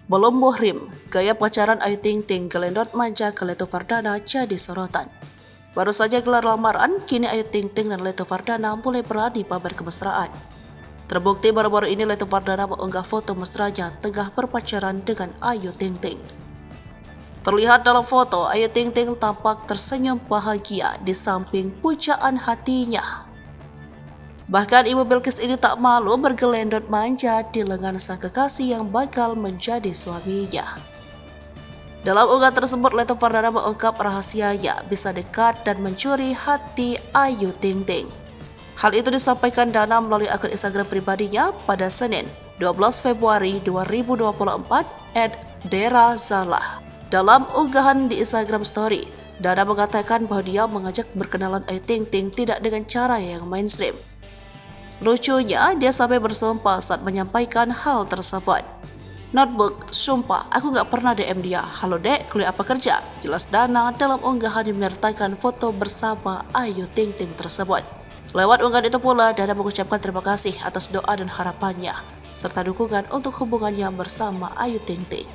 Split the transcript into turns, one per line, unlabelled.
Belum muhrim, gaya pacaran Ayu Ting Ting gelendot manja ke Leto Fardana jadi sorotan. Baru saja gelar lamaran, kini Ayu Ting Ting dan Leto Fardana mulai berani pamer kemesraan. Terbukti baru-baru ini Leto Fardana mengunggah foto mesranya tengah berpacaran dengan Ayu Ting Ting. Terlihat dalam foto, Ayu Ting Ting tampak tersenyum bahagia di samping pujaan hatinya. Bahkan Ibu Bilqis ini tak malu bergelendot manja di lengan sang kekasih yang bakal menjadi suaminya. Dalam unggahan tersebut, Leto Fardana mengungkap rahasianya bisa dekat dan mencuri hati Ayu Ting Ting. Hal itu disampaikan Dana melalui akun Instagram pribadinya pada Senin 12 Februari 2024 @derazalah. Dalam unggahan di Instagram Story, Dana mengatakan bahwa dia mengajak berkenalan Ayu Ting Ting tidak dengan cara yang mainstream. Lucunya, dia sampai bersumpah saat menyampaikan hal tersebut. Notebook, sumpah aku gak pernah DM dia. Halo dek, kuliah apa kerja? Jelas Dana dalam unggahan yang menyertakan foto bersama Ayu Ting Ting tersebut. Lewat unggahan itu pula, Dana mengucapkan terima kasih atas doa dan harapannya, serta dukungan untuk hubungannya bersama Ayu Ting Ting.